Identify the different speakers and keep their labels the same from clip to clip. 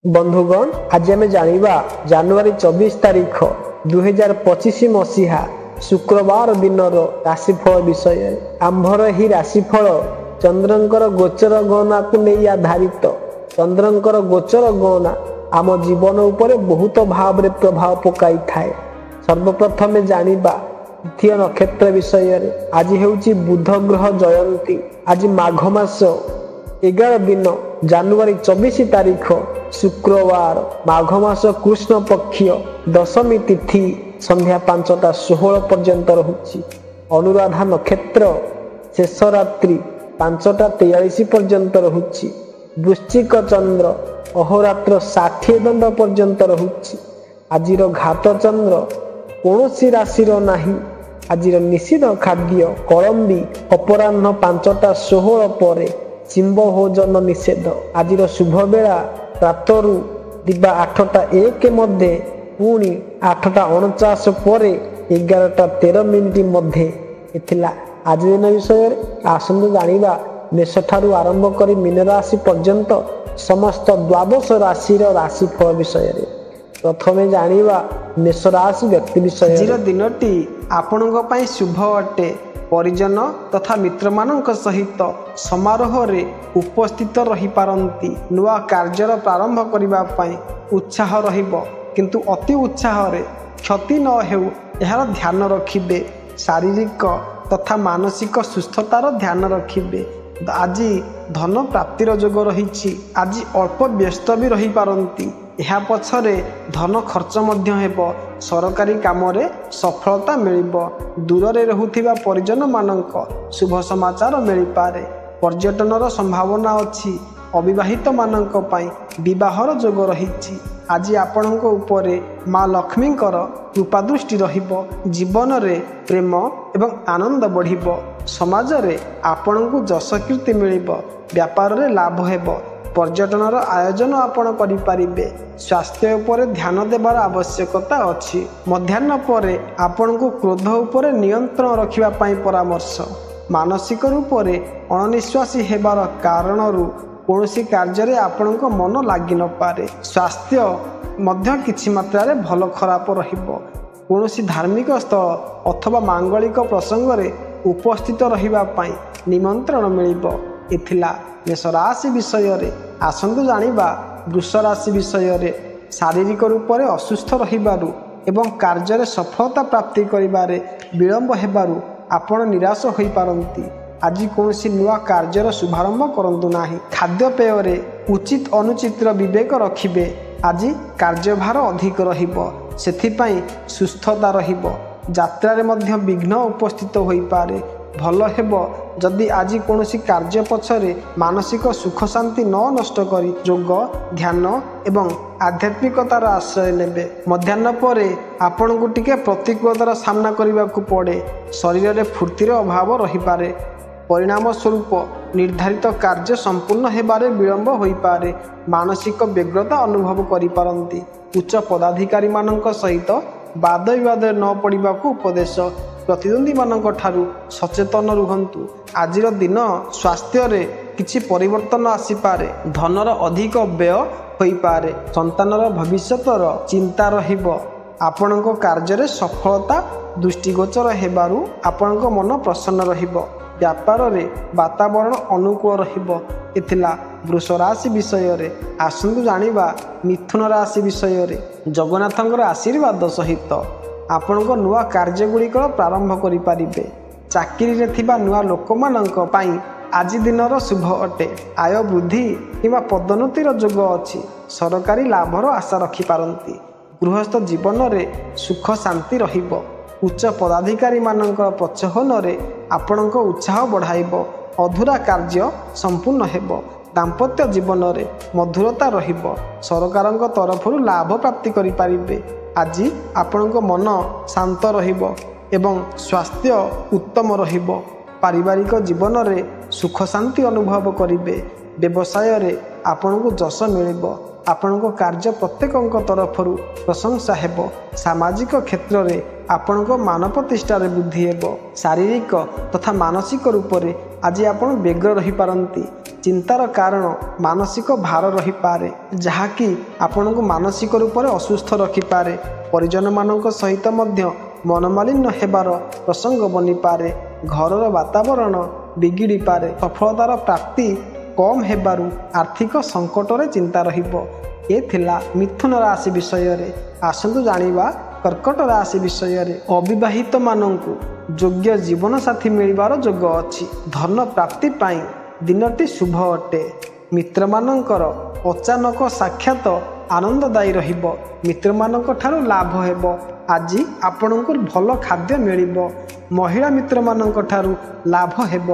Speaker 1: बंधुगण आज आम जाना जनवरी 24 तारीख 2025 मसीहा शुक्रवार दिन राशिफल विषय। आंभर ही राशिफल चंद्रंकर गोचर गणना को नहीं आधारित। चंद्रंकर गोचर गणना आम जीवन उपर बहुत भाव रे प्रभाव पकाई थाए। सर्वप्रथम जानिबा तिथि नक्षत्र विषय। आज हेउची बुध ग्रह जयंती। आज माघ मास 11 दिन जनवरी 24 तारीख शुक्रवार माघ मास कृष्ण पक्ष दशमी तिथि संध्या 5:16 पर्यंत रहुची। अनुराधा नक्षत्र शेष रात्रि 5:43 पर्यंत रहुची। वृश्चिक चंद्र अहोरात्र 60 दंड पर्यंत रहुची। आजिर घात चंद्र कौनसी राशिर नाही। आजिर निषिद्ध खाद्य कलम्बी अपराह्न 5:16 पर चिंब भोजन निषेध। आजिर शुभ बेला प्रातरु दिबा 8:01 मध्य पुणी 8:49 पर 11:13 मध्य एथिला। आज दिन विषय आसंतु जानिबा मेष ठारू आरंभ करी मीन राशि पर्यंत समस्त द्वादश राशिर राशिफल विषय। प्रथमे जानिबा मेष राशि व्यक्ति विषय।
Speaker 2: आज दिनटी आपणଙ୍କ ପାଇଁ शुभ अटे। परिजन तथा मित्र मानक सहित समारोह रे उपस्थित रही पारंती। नुआ कार्यर प्रारंभ करिबा पई उत्साह रहिबो, किंतु अति उत्साह रे क्षति न हेउ एहार ध्यान रखिबे। शारीरिक तथा मानसिक सुस्थतार ध्यान रखिबे। आज धन प्राप्तिर जोग रहिछि। आज अल्प व्यस्त भी रही पारंती। ଏହା ପଛରେ ଧନ ଖର୍ଚ୍ଚ ମଧ୍ୟ ହେବ। ସରକାରୀ କାମରେ ସଫଳତା ମିଳିବ। ଦୂରରେ ରହୁଥିବା ପରିଜନ ମାନଙ୍କ ଶୁଭ ସମାଚାର ମିଳିପାରେ। ପର୍ଯ୍ୟଟନର ସମ୍ଭାବନା ଅଛି। ଅବିବାହିତ ମାନଙ୍କ ପାଇଁ ବିବାହର ଯୋଗ ରହିଛି। ଆଜି ଆପଣଙ୍କ ଉପରେ ମା ଲକ୍ଷ୍ମୀଙ୍କର କୃପା ଦୃଷ୍ଟି ରହିବ। ଜୀବନରେ ପ୍ରେମ ଏବଂ ଆନନ୍ଦ ବଢ଼ିବ। ସମାଜରେ ଆପଣଙ୍କୁ ଯଶ କୀର୍ତ୍ତି ମିଳିବ। ବ୍ୟାପାରରେ ଲାଭ ହେବ। पर्यटनर आयोजन आपण करिपारिबे। स्वास्थ्य उपरे ध्यान देवार आवश्यकता अछि। मध्याह्न परे आपण को क्रोध उपरे नियंत्रण रखिबा पई परामर्श। मानसिक रूप से अणनिश्वासी हेबार कारणरू कौनसी कार्य आपण को मन लागि न पारे। स्वास्थ्य मध्य किछि मात्रा रे भल खराब रहिबो। कौनसी धार्मिक स्थल अथवा मांगलिक प्रसंग रे उपस्थित रहिबा पई निमंत्रण मिलिबो। एथिला मेष राशि विषय रे। आसंतु जानिबा वृष राशि विषय रे। शारीरिक रूप से असुस्थ रहिबारु एवं कार्य सफलता प्राप्ति करिबारे विलंब हेबारु आपण निराश होई पारंती। आज कौनसी नुआ कार्यर शुभारंभ करंतु नाही। खाद्यपेय रे उचित अनुचित विवेक रखिबे। आज कार्यभार अधिक रहिबो, सेथिपई सुस्थता रहिबो। यात्रा रे मध्य विघ्न उपस्थित होई पारे। भल हेबो जदि आज कौनसी कार्य पछरे मानसिक सुख शांति न नष्ट करी योग ध्यान एवं आध्यात्मिकतार आश्रय नेबे। मध्याह्न परे आपण को टिके प्रतिकूलतार सामना करने को पड़े। शरीर में फूर्तिर अभाव रही पारे। परिणाम स्वरूप निर्धारित कार्य संपूर्ण हेबारे विलंब होई पारे। मानसिक व्यग्रता अनुभव करि पारंती। उच्च पदाधिकारी मानक सहित वाद विवाद न पड़िबा को उपदेश। प्रतिद्वंदी मानक ठारू सचेतन रुहंतु। आजिर दिन स्वास्थ्य रे किछि परिवर्तन आसीपारे। धनर अधिक व्यय होई पारे। संतानर भविष्यतर चिंता रहिबो। आपणक कार्य रे सफलता दृष्टिगोचर हेबारु आपणक मन प्रसन्न रहिबो। व्यापार रे वातावरण अनुकूल रहिबो। एथिला वृष राशि विषय रे। आसंतु जानिबा मिथुन राशि विषय रे। जगन्नाथଙ୍କର आशीर्वाद सहित आपण को नुआ कार्य गुड़िक प्रारंभ करिपारिबे। चाकरी रे थिबा नुआ लोक मानक पई आज दिनर शुभ अटे। आय वृद्धि किंवा पदोन्नतिर जोग अछि। सरकारी लाभर आशा रखि पारंती। गृहस्थ जीवन रे सुख शांति रहिबो। उच्च पदाधिकारी मानक प्रोत्साहन रे आपण को उत्साह बढ़ाइबो। अधूरा कार्य संपूर्ण हेबो। दाम्पत्य जीवन रे मधुरता रहिबो। सरकारक तरफरु लाभ प्राप्ति करि पारिबे। आज आपणक मन शांत रहिबो एवं स्वास्थ्य उत्तम रहिबो। पारिवारिक जीवन रे सुख शांति अनुभव करिबे। व्यवसाय रे आपणको जश मिलिबो। ଆପଣଙ୍କ କାର୍ଯ୍ୟ ପ୍ରତ୍ୟେକଙ୍କ ତରଫରୁ ପ୍ରଶଂସା ହେବ। ସାମାଜିକ କ୍ଷେତ୍ରରେ ଆପଣଙ୍କ ମାନ ପ୍ରତିଷ୍ଠାରେ ବୃଦ୍ଧି ହେବ। ଶାରୀରିକ ତଥା ମାନସିକ ରୂପରେ ଆଜି ଆପଣ ବ୍ୟଗ୍ର ରହିପାରନ୍ତି। ଚିନ୍ତାର କାରଣ ମାନସିକ ଭାର ରହିପାରେ, ଯାହାକି ଆପଣଙ୍କୁ ମାନସିକ ରୂପରେ ଅସୁସ୍ଥ ରଖିପାରେ। ପରିଜନମାନଙ୍କ ସହିତ ମଧ୍ୟ ମନମାଳିନ୍ୟ ହେବାର ପ୍ରସଙ୍ଗ ବନିପାରେ। ଘରର ବାତାବରଣ ବିଗିଡ଼ିପାରେ। ସଫଳତାର ପ୍ରାପ୍ତି କମ୍ ହେବାରୁ ଆର୍ଥିକ ସଙ୍କଟରେ ଚିନ୍ତା ରହିବ। ଏ ଥିଲା ମିଥୁନ ରାଶି ବିଷୟରେ। ଆସନ୍ତୁ ଜାଣିବା କର୍କଟ ରାଶି ବିଷୟରେ। ଅବିବାହିତମାନଙ୍କୁ ଯୋଗ୍ୟ ଜୀବନସାଥୀ ମିଳିବାର ଯୋଗ ଅଛି। ଧନ ପ୍ରାପ୍ତି ପାଇଁ ଦିନଟି ଶୁଭ ଅଟେ। ମିତ୍ରମାନଙ୍କର ଅଚାନକ ସାକ୍ଷାତ ଆନନ୍ଦଦାୟୀ ରହିବ। ମିତ୍ରମାନଙ୍କ ଠାରୁ ଲାଭ ହେବ। ଆଜି ଆପଣଙ୍କୁ ଭଲ ଖାଦ୍ୟ ମିଳିବ। ମହିଳା ମିତ୍ରମାନଙ୍କ ଠାରୁ ଲାଭ ହେବ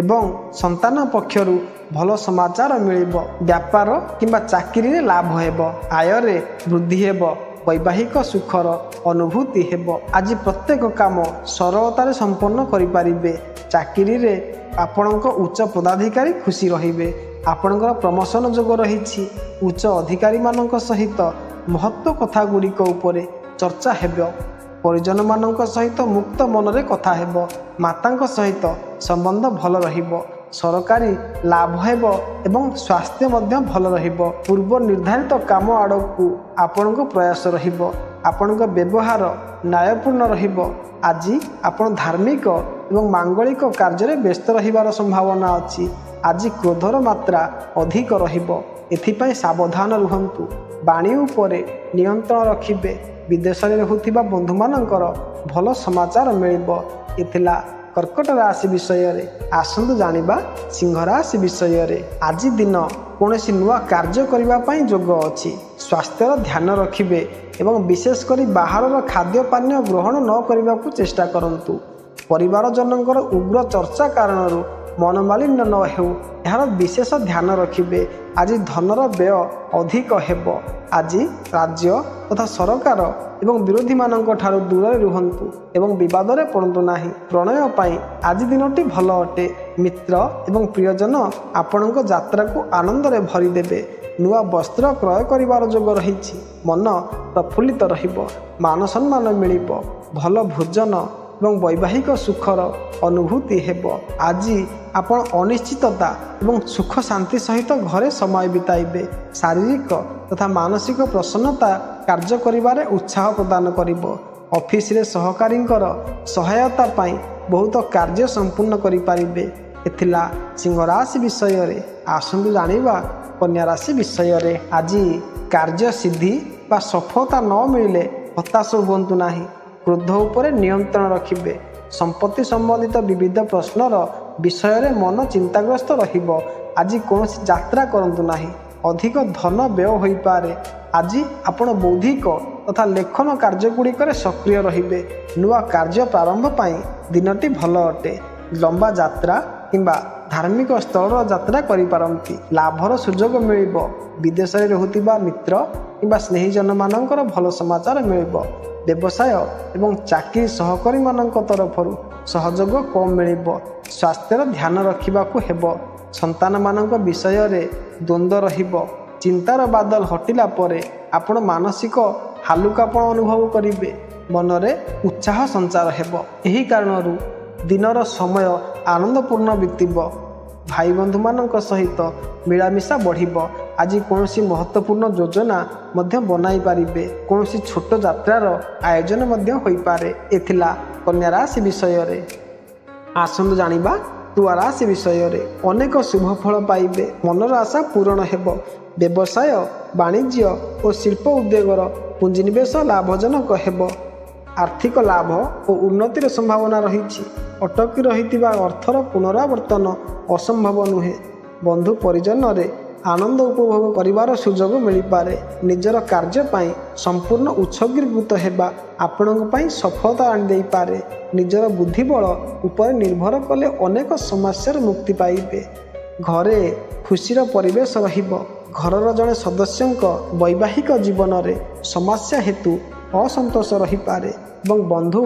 Speaker 2: ଏବଂ ସନ୍ତାନ ପକ୍ଷରୁ ଭଲ ସମାଚାର ମିଳିବ। ବ୍ୟାପାର କିମ୍ବା ଚାକିରିରେ ଲାଭ ହେବ। ଆୟରେ ବୃଦ୍ଧି ହେବ। ବୈବାହିକ ସୁଖର ଅନୁଭୂତି ହେବ। ଆଜି ପ୍ରତ୍ୟେକ କାମ ସରଳତାରେ ସମ୍ପନ୍ନ କରିପାରିବେ। ଚାକିରିରେ ଆପଣଙ୍କ ଉଚ୍ଚ ପଦାଧିକାରୀ ଖୁସି ରହିବେ। ଆପଣଙ୍କର ପ୍ରମୋସନ ଯୋଗ ରହିଛି। ଉଚ୍ଚ ଅଧିକାରୀମାନଙ୍କ ସହିତ ମହତ୍ଵ କଥା ଗୁଡ଼ିକ ଉପରେ ଚର୍ଚ୍ଚା ହେବ। ପରିଜନମାନଙ୍କ ସହିତ ମୁକ୍ତ ମନରେ କଥା ହେବ। ମାତାଙ୍କ ସହିତ ସମ୍ବନ୍ଧ ଭଲ ରହିବ। ସରକାରୀ ଲାଭ ହେବ ଏବଂ ସ୍ୱାସ୍ଥ୍ୟ ମଧ୍ୟ ଭଲ ରହିବ। ପୂର୍ବ ନିର୍ଦ୍ଧାରିତ କାମ ଆଡ଼କୁ ଆପଣଙ୍କ ପ୍ରୟାସ ରହିବ। ଆପଣଙ୍କ ବ୍ୟବହାର ନ୍ୟାୟପୂର୍ଣ୍ଣ ରହିବ। ଆଜି ଆପଣ ଧାର୍ମିକ ଏବଂ ମାଙ୍ଗଳିକ କାର୍ଯ୍ୟରେ ବ୍ୟସ୍ତ ରହିବାର ସମ୍ଭାବନା ଅଛି। ଆଜି କ୍ରୋଧର ମାତ୍ରା ଅଧିକ ରହିବ। ଏଥିପାଇଁ ସାବଧାନ ରୁହନ୍ତୁ। ବାଣୀ ଉପରେ ନିୟନ୍ତ୍ରଣ ରଖିବେ। ବିଦେଶରେ ରହୁଥିବା ବନ୍ଧୁମାନଙ୍କର ଭଲ ସମାଚାର ମିଳିବ। ଏ ଥିଲା କର୍କଟ ରାଶି ବିଷୟରେ। ଆସନ୍ତୁ ଜାଣିବା ସିଂହ ରାଶି ବିଷୟରେ। ଆଜି ଦିନ କୌଣସି ନୂଆ କାର୍ଯ୍ୟ କରିବା ପାଇଁ ଯୋଗ ଅଛି। ସ୍ୱାସ୍ଥ୍ୟର ଧ୍ୟାନ ରଖିବେ ଏବଂ ବିଶେଷ କରି ବାହାରର ଖାଦ୍ୟ ପାନୀୟ ଗ୍ରହଣ ନ କରିବାକୁ ଚେଷ୍ଟା କରନ୍ତୁ। ପରିବାରଜନଙ୍କର ଉଗ୍ର ଚର୍ଚ୍ଚା କାରଣରୁ ମନମାଳିନ୍ୟ ନ ହେଉ, ଏହାର ବିଶେଷ ଧ୍ୟାନ ରଖିବେ। ଆଜି ଧନର ବ୍ୟୟ ଅଧିକ ହେବ। ଆଜି ରାଜ୍ୟ ତଥା ସରକାର ଏବଂ ବିରୋଧୀମାନଙ୍କ ଠାରୁ ଦୂରରେ ରୁହନ୍ତୁ ଏବଂ ବିବାଦରେ ପଡ଼ନ୍ତୁ ନାହିଁ। ପ୍ରଣୟ ପାଇଁ ଆଜି ଦିନଟି ଭଲ ଅଟେ। ମିତ୍ର ଏବଂ ପ୍ରିୟଜନ ଆପଣଙ୍କ ଯାତ୍ରାକୁ ଆନନ୍ଦରେ ଭରିଦେବେ। ନୂଆ ବସ୍ତ୍ର କ୍ରୟ କରିବାର ଯୋଗ ରହିଛି। ମନ ପ୍ରଫୁଲ୍ଲିତ ରହିବ। ମାନ ସମ୍ମାନ ମିଳିବ। ଭଲ ଭୋଜନ ଏବଂ ବୈବାହିକ ସୁଖର ଅନୁଭୂତି ହେବ। ଆଜି ଆପଣ ଅନିଶ୍ଚିତତା ଏବଂ ସୁଖ ଶାନ୍ତି ସହିତ ଘରେ ସମୟ ବିତାଇବେ। ଶାରୀରିକ ତଥା ମାନସିକ ପ୍ରସନ୍ନତା କାର୍ଯ୍ୟ କରିବାରେ ଉତ୍ସାହ ପ୍ରଦାନ କରିବ। ଅଫିସରେ ସହକାରୀଙ୍କର ସହାୟତା ପାଇଁ ବହୁତ କାର୍ଯ୍ୟ ସମ୍ପୂର୍ଣ୍ଣ କରିପାରିବେ। ଏଥିଲା ସିଂହ ରାଶି ବିଷୟରେ। ଆସନ୍ତୁ ଜାଣିବା କନ୍ୟା ରାଶି ବିଷୟରେ। ଆଜି କାର୍ଯ୍ୟ ସିଦ୍ଧି ବା ସଫଳତା ନ ମିଳିଲେ ହତାଶ ହୁଅନ୍ତୁ ନାହିଁ। କ୍ରୋଧ ଉପରେ ନିୟନ୍ତ୍ରଣ ରଖିବେ। ସମ୍ପତ୍ତି ସମ୍ବନ୍ଧିତ ବିବିଧ ପ୍ରଶ୍ନର ବିଷୟରେ ମନ ଚିନ୍ତାଗ୍ରସ୍ତ ରହିବ। ଆଜି କୌଣସି ଯାତ୍ରା କରନ୍ତୁ ନାହିଁ। ଅଧିକ ଧନ ବ୍ୟୟ ହୋଇପାରେ। ଆଜି ଆପଣ ବୌଦ୍ଧିକ ତଥା ଲେଖନ କାର୍ଯ୍ୟଗୁଡ଼ିକରେ ସକ୍ରିୟ ରହିବେ। ନୂଆ କାର୍ଯ୍ୟ ପ୍ରାରମ୍ଭ ପାଇଁ ଦିନଟି ଭଲ ଅଟେ। ଲମ୍ବା ଯାତ୍ରା କିମ୍ବା ଧାର୍ମିକ ସ୍ଥଳର ଯାତ୍ରା କରିପାରନ୍ତି। ଲାଭର ସୁଯୋଗ ମିଳିବ। ବିଦେଶରେ ରହୁଥିବା ମିତ୍ର କିମ୍ବା ସ୍ନେହୀଜନମାନଙ୍କର ଭଲ ସମାଚାର ମିଳିବ। ବ୍ୟବସାୟ ଏବଂ ଚାକିରି ସହକର୍ମୀମାନଙ୍କ ତରଫରୁ ସହଯୋଗ କମ୍ ମିଳିବ। ସ୍ୱାସ୍ଥ୍ୟର ଧ୍ୟାନ ରଖିବାକୁ ହେବ। ସନ୍ତାନମାନଙ୍କ ବିଷୟରେ ଦ୍ୱନ୍ଦ୍ୱ ରହିବ। ଚିନ୍ତାର ବାଦଲ ହଟିଲା ପରେ ଆପଣ ମାନସିକ ହାଲୁକାପଣ ଅନୁଭବ କରିବେ। ମନରେ ଉତ୍ସାହ ସଞ୍ଚାର ହେବ। ଏହି କାରଣରୁ ଦିନର ସମୟ ଆନନ୍ଦପୂର୍ଣ୍ଣ ବିତିବ। ଭାଇ ବନ୍ଧୁମାନଙ୍କ ସହିତ ମିଳାମିଶା ବଢ଼ିବ। ଆଜି କୌଣସି ମହତ୍ତ୍ୱପୂର୍ଣ୍ଣ ଯୋଜନା ମଧ୍ୟ ବନାଇ ପାରିବେ। କୌଣସି ଛୋଟ ଯାତ୍ରାର ଆୟୋଜନ ମଧ୍ୟ ହୋଇପାରେ। ଏଥିଲା କନ୍ୟା ରାଶି ବିଷୟରେ। ଆସନ୍ତୁ ଜାଣିବା ତୁଳା ରାଶି ବିଷୟରେ। ଅନେକ ଶୁଭ ଫଳ ପାଇବେ। ମନର ଆଶା ପୂରଣ ହେବ। ବ୍ୟବସାୟ ବାଣିଜ୍ୟ ଓ ଶିଳ୍ପ ଉଦ୍ୟୋଗର ପୁଞ୍ଜିନିବେଶ ଲାଭଜନକ ହେବ। ଆର୍ଥିକ ଲାଭ ଓ ଉନ୍ନତିର ସମ୍ଭାବନା ରହିଛି। ଅଟକି ରହିଥିବା ଅର୍ଥର ପୁନରାବର୍ତ୍ତନ ଅସମ୍ଭବ ନୁହେଁ। ବନ୍ଧୁ ପରିଜନରେ ଆନନ୍ଦ ଉପଭୋଗ କରିବାର ସୁଯୋଗ ମିଳିପାରେ। ନିଜର କାର୍ଯ୍ୟ ପାଇଁ ସମ୍ପୂର୍ଣ୍ଣ ଉତ୍ସର୍ଗୀକୃତ ହେବା ଆପଣଙ୍କ ପାଇଁ ସଫଳତା ଆଣିଦେଇପାରେ। ନିଜର ବୁଦ୍ଧିବଳ ଉପରେ ନିର୍ଭର କଲେ ଅନେକ ସମସ୍ୟାରୁ ମୁକ୍ତି ପାଇବେ। ଘରେ ଖୁସିର ପରିବେଶ ରହିବ। ଘରର ଜଣେ ସଦସ୍ୟଙ୍କ ବୈବାହିକ ଜୀବନରେ ସମସ୍ୟା ହେତୁ ଅସନ୍ତୋଷ ରହିପାରେ ଏବଂ ବନ୍ଧୁ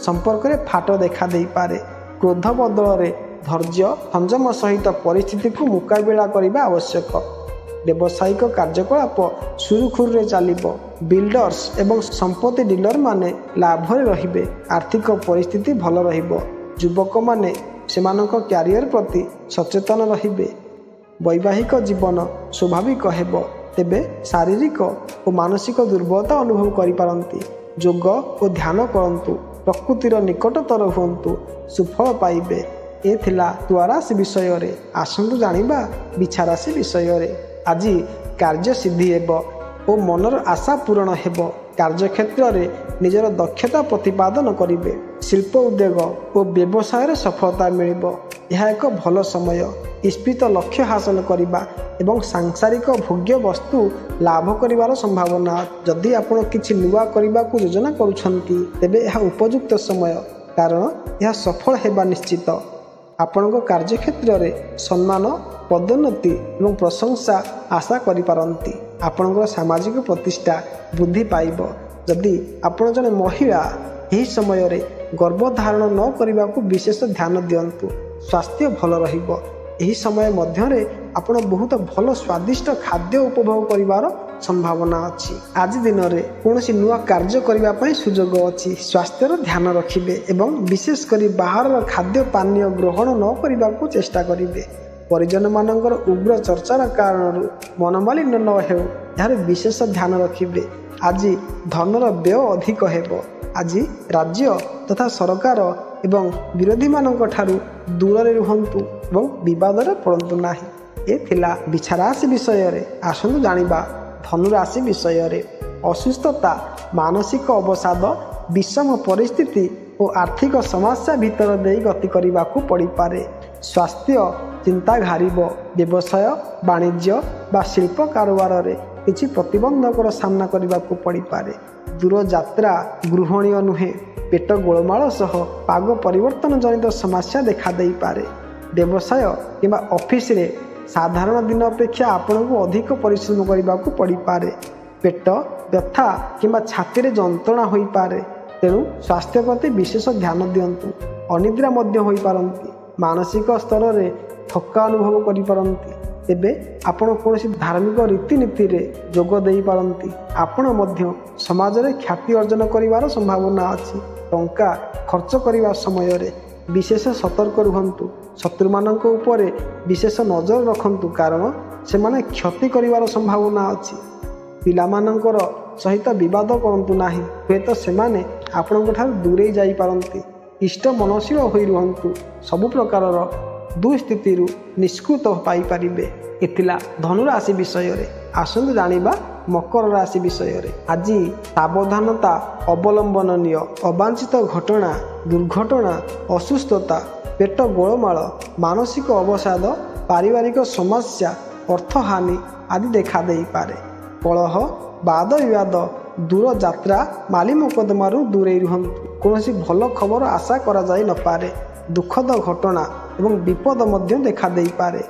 Speaker 2: ସମ୍ପର୍କରେ ଫାଟ ଦେଖା ଦେଇପାରେ। କ୍ରୋଧ ବଦଳରେ ଧୈର୍ଯ୍ୟ ସଂଯମ ସହିତ ପରିସ୍ଥିତିକୁ ମୁକାବିଲା କରିବା ଆବଶ୍ୟକ। ବ୍ୟବସାୟିକ କାର୍ଯ୍ୟକଳାପ ସୁରୁଖୁରୁରେ ଚାଲିବ। ବିଲ୍ଡର୍ସ ଏବଂ ସମ୍ପତ୍ତି ଡିଲରମାନେ ଲାଭରେ ରହିବେ। ଆର୍ଥିକ ପରିସ୍ଥିତି ଭଲ ରହିବ। ଯୁବକମାନେ ସେମାନଙ୍କ କ୍ୟାରିୟର ପ୍ରତି ସଚେତନ ରହିବେ। ବୈବାହିକ ଜୀବନ ସ୍ୱାଭାବିକ ହେବ, ତେବେ ଶାରୀରିକ ଓ ମାନସିକ ଦୁର୍ବଳତା ଅନୁଭବ କରିପାରନ୍ତି। ଯୋଗ ଓ ଧ୍ୟାନ କରନ୍ତୁ, ପ୍ରକୃତିର ନିକଟତର ହୁଅନ୍ତୁ, ସୁଫଳ ପାଇବେ। ଏ ଥିଲା ତୁଳା ରାଶି ବିଷୟରେ। ଆସନ୍ତୁ ଜାଣିବା ବିଛା ରାଶି ବିଷୟରେ। ଆଜି କାର୍ଯ୍ୟ ସିଦ୍ଧି ହେବ ଓ ମନର ଆଶା ପୂରଣ ହେବ। କାର୍ଯ୍ୟକ୍ଷେତ୍ରରେ ନିଜର ଦକ୍ଷତା ପ୍ରତିପାଦନ କରିବେ। ଶିଳ୍ପ ଉଦ୍ୟୋଗ ଓ ବ୍ୟବସାୟରେ ସଫଳତା ମିଳିବ। ଏହା ଏକ ଭଲ ସମୟ। ଇପ୍ସିତ ଲକ୍ଷ୍ୟ ହାସଲ କରିବା ଏବଂ ସାଂସାରିକ ଭୋଗ୍ୟ ବସ୍ତୁ ଲାଭ କରିବାର ସମ୍ଭାବନା। ଯଦି ଆପଣ କିଛି ନୂଆ କରିବାକୁ ଯୋଜନା କରୁଛନ୍ତି, ତେବେ ଏହା ଉପଯୁକ୍ତ ସମୟ, କାରଣ ଏହା ସଫଳ ହେବା ନିଶ୍ଚିତ। ଆପଣଙ୍କ କାର୍ଯ୍ୟକ୍ଷେତ୍ରରେ ସମ୍ମାନ, ପଦୋନ୍ନତି ଏବଂ ପ୍ରଶଂସା ଆଶା କରିପାରନ୍ତି। ଆପଣଙ୍କର ସାମାଜିକ ପ୍ରତିଷ୍ଠା ବୃଦ୍ଧି ପାଇବ। ଯଦି ଆପଣ ଜଣେ ମହିଳା, ଏହି ସମୟରେ ଗର୍ଭଧାରଣ ନ କରିବାକୁ ବିଶେଷ ଧ୍ୟାନ ଦିଅନ୍ତୁ। ସ୍ୱାସ୍ଥ୍ୟ ଭଲ ରହିବ। ଏହି ସମୟ ମଧ୍ୟରେ ଆପଣ ବହୁତ ଭଲ ସ୍ୱାଦିଷ୍ଟ ଖାଦ୍ୟ ଉପଭୋଗ କରିବାର ସମ୍ଭାବନା ଅଛି। ଆଜି ଦିନରେ କୌଣସି ନୂଆ କାର୍ଯ୍ୟ କରିବା ପାଇଁ ସୁଯୋଗ ଅଛି। ସ୍ୱାସ୍ଥ୍ୟର ଧ୍ୟାନ ରଖିବେ ଏବଂ ବିଶେଷ କରି ବାହାରର ଖାଦ୍ୟ ପାନୀୟ ଗ୍ରହଣ ନ କରିବାକୁ ଚେଷ୍ଟା କରିବେ। ପରିଜନମାନଙ୍କର ଉଗ୍ର ଚର୍ଚ୍ଚାର କାରଣରୁ ମନମାଳିନ୍ୟ ନ ହେଉ, ଏହାର ବିଶେଷ ଧ୍ୟାନ ରଖିବେ। ଆଜି ଧନର ବ୍ୟୟ ଅଧିକ ହେବ। ଆଜି ରାଜ୍ୟ ତଥା ସରକାର ଏବଂ ବିରୋଧୀମାନଙ୍କ ଠାରୁ ଦୂରରେ ରୁହନ୍ତୁ ଏବଂ ବିବାଦରେ ପଡ଼ନ୍ତୁ ନାହିଁ। ଏ ଥିଲା ବିଛା ରାଶି ବିଷୟରେ। ଆସନ୍ତୁ ଜାଣିବା ଧନୁ ରାଶି ବିଷୟରେ। ଅସୁସ୍ଥତା, ମାନସିକ ଅବସାଦ, ବିଷମ ପରିସ୍ଥିତି ଓ ଆର୍ଥିକ ସମସ୍ୟା ଭିତର ଦେଇ ଗତି କରିବାକୁ ପଡ଼ିପାରେ। ସ୍ୱାସ୍ଥ୍ୟ ଚିନ୍ତା ଘାରିବ। ବ୍ୟବସାୟ, ବାଣିଜ୍ୟ ବା ଶିଳ୍ପ କାରବାରରେ କିଛି ପ୍ରତିବନ୍ଧକର ସାମ୍ନା କରିବାକୁ ପଡ଼ିପାରେ। ଦୂରଯାତ୍ରା ଗୃହଣୀୟ ନୁହେଁ। ପେଟ ଗୋଳମାଳ ସହ ପାଗ ପରିବର୍ତ୍ତନ ଜନିତ ସମସ୍ୟା ଦେଖାଦେଇପାରେ। ବ୍ୟବସାୟ କିମ୍ବା ଅଫିସରେ ସାଧାରଣ ଦିନ ଅପେକ୍ଷା ଆପଣଙ୍କୁ ଅଧିକ ପରିଶ୍ରମ କରିବାକୁ ପଡ଼ିପାରେ। ପେଟ ବ୍ୟଥା କିମ୍ବା ଛାତିରେ ଯନ୍ତ୍ରଣା ହୋଇପାରେ, ତେଣୁ ସ୍ୱାସ୍ଥ୍ୟ ପ୍ରତି ବିଶେଷ ଧ୍ୟାନ ଦିଅନ୍ତୁ। ଅନିଦ୍ରା ମଧ୍ୟ ହୋଇପାରନ୍ତି। ମାନସିକ ସ୍ତରରେ ଥକା ଅନୁଭବ କରିପାରନ୍ତି। ତେବେ ଆପଣ କୌଣସି ଧାର୍ମିକ ରୀତିନୀତିରେ ଯୋଗ ଦେଇପାରନ୍ତି। ଆପଣ ମଧ୍ୟ ସମାଜରେ ଖ୍ୟାତି ଅର୍ଜନ କରିବାର ସମ୍ଭାବନା ଅଛି। ଟଙ୍କା ଖର୍ଚ୍ଚ କରିବା ସମୟରେ ବିଶେଷ ସତର୍କ ରୁହନ୍ତୁ। ଶତ୍ରୁମାନଙ୍କ ଉପରେ ବିଶେଷ ନଜର ରଖନ୍ତୁ, କାରଣ ସେମାନେ କ୍ଷତି କରିବାର ସମ୍ଭାବନା ଅଛି। ପିଲାମାନଙ୍କର ସହିତ ବିବାଦ କରନ୍ତୁ ନାହିଁ, ହୁଏତ ସେମାନେ ଆପଣଙ୍କ ଠାରୁ ଦୂରେଇ ଯାଇପାରନ୍ତି। ଇଷ୍ଟ ମନଶୀଳ ହୋଇ ରୁହନ୍ତୁ। ସବୁ ପ୍ରକାରର ଦୁଃସ୍ଥିତିରୁ ନିଷ୍କୃତ ପାଇପାରିବେ। ଏଥିଲା ଧନୁ ରାଶି ବିଷୟରେ। ଆସନ୍ତୁ ଜାଣିବା ମକର ରାଶି ବିଷୟରେ। ଆଜି ସାବଧାନତା ଅବଲମ୍ବନୀୟ। ଅବାଞ୍ଛିତ ଘଟଣା, ଦୁର୍ଘଟଣା, ଅସୁସ୍ଥତା, ପେଟ ଗୋଳମାଳ, ମାନସିକ ଅବସାଦ, ପାରିବାରିକ ସମସ୍ୟା, ଅର୍ଥହାନି ଆଦି ଦେଖାଦେଇପାରେ। କଳହ, ବାଦ ବିବାଦ, ଦୂର ଯାତ୍ରା, ମାଲି ମୋକଦ୍ଦମାରୁ ଦୂରେଇ ରୁହନ୍ତୁ। କୌଣସି ଭଲ ଖବର ଆଶା କରାଯାଇ ନପାରେ। ଦୁଃଖଦ ଘଟଣା ଏବଂ ବିପଦ ମଧ୍ୟ ଦେଖାଦେଇପାରେ।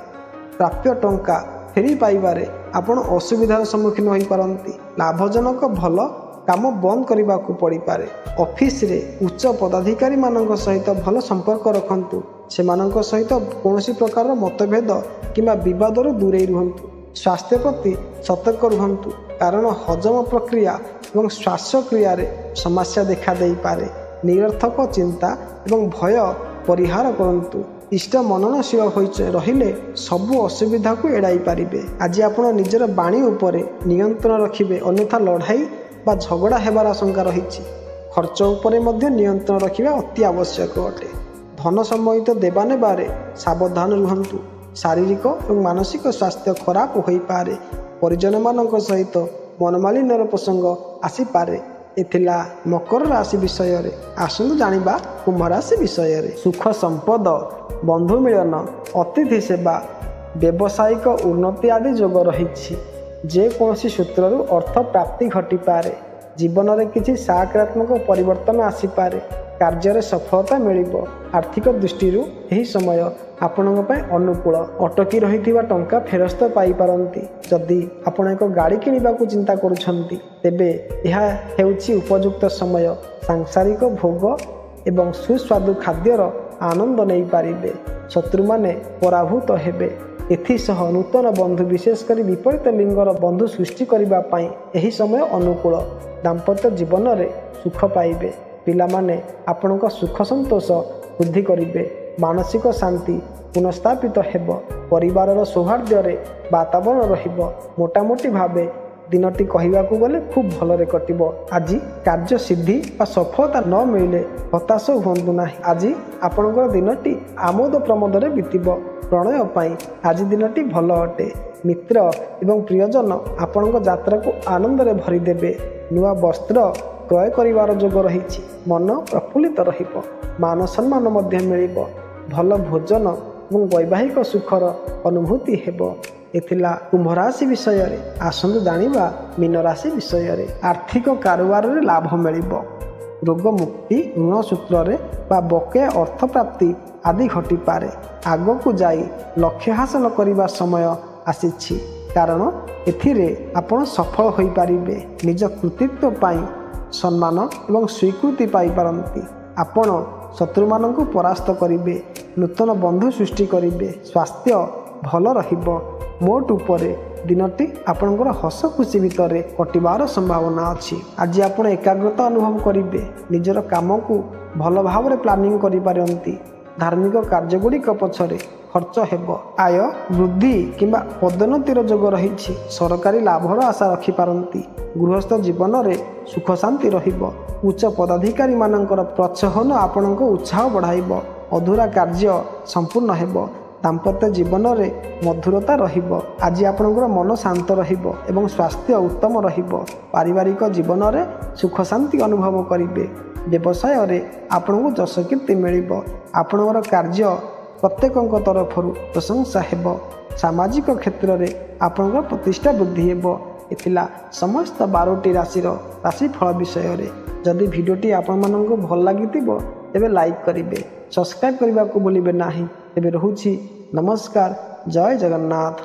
Speaker 2: ପ୍ରାପ୍ୟ ଟଙ୍କା ଫେରି ପାଇବାରେ ଆପଣ ଅସୁବିଧାର ସମ୍ମୁଖୀନ ହୋଇପାରନ୍ତି। ଲାଭଜନକ ଭଲ କାମ ବନ୍ଦ କରିବାକୁ ପଡ଼ିପାରେ। ଅଫିସରେ ଉଚ୍ଚ ପଦାଧିକାରୀମାନଙ୍କ ସହିତ ଭଲ ସମ୍ପର୍କ ରଖନ୍ତୁ। ସେମାନଙ୍କ ସହିତ କୌଣସି ପ୍ରକାରର ମତଭେଦ କିମ୍ବା ବିବାଦରୁ ଦୂରେଇ ରୁହନ୍ତୁ। ସ୍ୱାସ୍ଥ୍ୟ ପ୍ରତି ସତର୍କ ରୁହନ୍ତୁ, କାରଣ ହଜମ ପ୍ରକ୍ରିୟା ଏବଂ ଶ୍ୱାସକ୍ରିୟାରେ ସମସ୍ୟା ଦେଖାଦେଇପାରେ। ନିରର୍ଥକ ଚିନ୍ତା ଏବଂ ଭୟ ପରିହାର କରନ୍ତୁ। ଇଷ୍ଟ ମନନଶୀଳ ହୋଇ ରହିଲେ ସବୁ ଅସୁବିଧାକୁ ଏଡ଼ାଇ ପାରିବେ। ଆଜି ଆପଣ ନିଜର ବାଣୀ ଉପରେ ନିୟନ୍ତ୍ରଣ ରଖିବେ, ଅନ୍ୟଥା ଲଢ଼ାଇ ବା ଝଗଡ଼ା ହେବାର ଆଶଙ୍କା ରହିଛି। ଖର୍ଚ୍ଚ ଉପରେ ମଧ୍ୟ ନିୟନ୍ତ୍ରଣ ରଖିବା ଅତି ଆବଶ୍ୟକ ଅଟେ। ଧନ ସମ୍ବଳିତ ଦେବା ନେବାରେ ସାବଧାନ ରୁହନ୍ତୁ। ଶାରୀରିକ ଏବଂ ମାନସିକ ସ୍ୱାସ୍ଥ୍ୟ ଖରାପ ହୋଇପାରେ। ପରିଜନମାନଙ୍କ ସହିତ ମନମାଳିନ୍ୟର ପ୍ରସଙ୍ଗ ଆସିପାରେ। ଏଥିଲା ମକର ରାଶି ବିଷୟରେ। ଆସନ୍ତୁ ଜାଣିବା କୁମ୍ଭ ରାଶି ବିଷୟରେ। ସୁଖ ସମ୍ପଦ, ବନ୍ଧୁ ମିଳନ, ଅତିଥି ସେବା, ବ୍ୟବସାୟିକ ଉନ୍ନତି ଆଦି ଯୋଗ ରହିଛି। ଯେକୌଣସି ସୂତ୍ରରୁ ଅର୍ଥ ପ୍ରାପ୍ତି ଘଟିପାରେ। ଜୀବନରେ କିଛି ସକାରାତ୍ମକ ପରିବର୍ତ୍ତନ ଆସିପାରେ। କାର୍ଯ୍ୟରେ ସଫଳତା ମିଳିବ। ଆର୍ଥିକ ଦୃଷ୍ଟିରୁ ଏହି ସମୟ ଆପଣଙ୍କ ପାଇଁ ଅନୁକୂଳ। ଅଟକି ରହିଥିବା ଟଙ୍କା ଫେରସ୍ତ ପାଇପାରନ୍ତି। ଯଦି ଆପଣ ଏକ ଗାଡ଼ି କିଣିବାକୁ ଚିନ୍ତା କରୁଛନ୍ତି, ତେବେ ଏହା ହେଉଛି ଉପଯୁକ୍ତ ସମୟ। ସାଂସାରିକ ଭୋଗ ଏବଂ ସୁସ୍ୱାଦୁ ଖାଦ୍ୟର ଆନନ୍ଦ ନେଇପାରିବେ। ଶତ୍ରୁମାନେ ପରାଭୂତ ହେବେ। ଏଥିସହ ନୂତନ ବନ୍ଧୁ ବିଶେଷ କରି ବିପରୀତ ଲିଙ୍ଗର ବନ୍ଧୁ ସୃଷ୍ଟି କରିବା ପାଇଁ ଏହି ସମୟ ଅନୁକୂଳ। ଦାମ୍ପତ୍ୟ ଜୀବନରେ ସୁଖ ପାଇବେ। ପିଲାମାନେ ଆପଣଙ୍କ ସୁଖ ସନ୍ତୋଷ ବୃଦ୍ଧି କରିବେ। ମାନସିକ ଶାନ୍ତି ପୁନଃସ୍ଥାପିତ ହେବ। ପରିବାରର ସୌହାର୍ଦ୍ଦ୍ୟରେ ବାତାବରଣ ରହିବ। ମୋଟାମୋଟି ଭାବେ ଦିନଟି କହିବାକୁ ଗଲେ ଖୁବ୍ ଭଲରେ କଟିବ। ଆଜି କାର୍ଯ୍ୟ ସିଦ୍ଧି ବା ସଫଳତା ନ ମିଳିଲେ ହତାଶ ହୁଅନ୍ତୁ ନାହିଁ। ଆଜି ଆପଣଙ୍କର ଦିନଟି ଆମୋଦ ପ୍ରମୋଦରେ ବିତିବ। ପ୍ରଣୟ ପାଇଁ ଆଜି ଦିନଟି ଭଲ ଅଟେ। ମିତ୍ର ଏବଂ ପ୍ରିୟଜନ ଆପଣଙ୍କ ଯାତ୍ରାକୁ ଆନନ୍ଦରେ ଭରିଦେବେ। ନୂଆ ବସ୍ତ୍ର କ୍ରୟ କରିବାର ଯୋଗ ରହିଛି। ମନ ପ୍ରଫୁଲ୍ଲିତ ରହିବ। ମାନ ସମ୍ମାନ ମଧ୍ୟ ମିଳିବ। ଭଲ ଭୋଜନ ଏବଂ ବୈବାହିକ ସୁଖର ଅନୁଭୂତି ହେବ। ଏଥିଲା କୁମ୍ଭ ରାଶି ବିଷୟରେ। ଆସନ୍ତୁ ଜାଣିବା ମୀନ ରାଶି ବିଷୟରେ। ଆର୍ଥିକ କାରବାରରେ ଲାଭ ମିଳିବ। ରୋଗ ମୁକ୍ତି, ଋଣ ସୂତ୍ରରେ ବା ବକେୟା ଅର୍ଥ ପ୍ରାପ୍ତି ଆଦି ଘଟିପାରେ। ଆଗକୁ ଯାଇ ଲକ୍ଷ୍ୟ ହାସଲ କରିବା ସମୟ ଆସିଛି, କାରଣ ଏଥିରେ ଆପଣ ସଫଳ ହୋଇପାରିବେ। ନିଜ କୃତିତ୍ୱ ପାଇଁ ସମ୍ମାନ ଏବଂ ସ୍ୱୀକୃତି ପାଇପାରନ୍ତି। ଆପଣ ଶତ୍ରୁମାନଙ୍କୁ ପରାସ୍ତ କରିବେ। ନୂତନ ବନ୍ଧୁ ସୃଷ୍ଟି କରିବେ। ସ୍ୱାସ୍ଥ୍ୟ ଭଲ ରହିବ। ମୋଟ ଉପରେ ଦିନଟି ଆପଣଙ୍କର ହସ ଖୁସି ଭିତରେ କଟିବାର ସମ୍ଭାବନା ଅଛି। ଆଜି ଆପଣ ଏକାଗ୍ରତା ଅନୁଭବ କରିବେ। ନିଜର କାମକୁ ଭଲ ଭାବରେ ପ୍ଲାନିଂ କରିପାରନ୍ତି। ଧାର୍ମିକ କାର୍ଯ୍ୟଗୁଡ଼ିକ ପଛରେ ଖର୍ଚ୍ଚ ହେବ। ଆୟ ବୃଦ୍ଧି କିମ୍ବା ପଦୋନ୍ନତିର ଯୋଗ ରହିଛି। ସରକାରୀ ଲାଭର ଆଶା ରଖିପାରନ୍ତି। ଗୃହସ୍ଥ ଜୀବନରେ ସୁଖ ଶାନ୍ତି ରହିବ। ଉଚ୍ଚ ପଦାଧିକାରୀମାନଙ୍କର ପ୍ରୋତ୍ସାହନ ଆପଣଙ୍କ ଉତ୍ସାହ ବଢ଼ାଇବ। ଅଧୁରା କାର୍ଯ୍ୟ ସମ୍ପୂର୍ଣ୍ଣ ହେବ। ଦାମ୍ପତ୍ୟ ଜୀବନରେ ମଧୁରତା ରହିବ। ଆଜି ଆପଣଙ୍କର ମନ ଶାନ୍ତ ରହିବ ଏବଂ ସ୍ୱାସ୍ଥ୍ୟ ଉତ୍ତମ ରହିବ। ପାରିବାରିକ ଜୀବନରେ ସୁଖ ଶାନ୍ତି ଅନୁଭବ କରିବେ। ବ୍ୟବସାୟରେ ଆପଣଙ୍କୁ ଯଶ କୀର୍ତ୍ତି ମିଳିବ। ଆପଣଙ୍କର କାର୍ଯ୍ୟ ପ୍ରତ୍ୟେକଙ୍କ ତରଫରୁ ପ୍ରଶଂସା ହେବ। ସାମାଜିକ କ୍ଷେତ୍ରରେ ଆପଣଙ୍କର ପ୍ରତିଷ୍ଠା ବୃଦ୍ଧି ହେବ। ଏଥିଲା ସମସ୍ତ 12ଟି ରାଶିର ରାଶିଫଳ ବିଷୟରେ। ଯଦି ଭିଡ଼ିଓଟି ଆପଣମାନଙ୍କୁ ଭଲ ଲାଗିଥିବ ତେବେ ଲାଇକ୍ କରିବେ, ସବସ୍କ୍ରାଇବ୍ କରିବାକୁ ଭୁଲିବେ ନାହିଁ। ଏବେ ରହୁଛି। ନମସ୍କାର। ଜୟ ଜଗନ୍ନାଥ।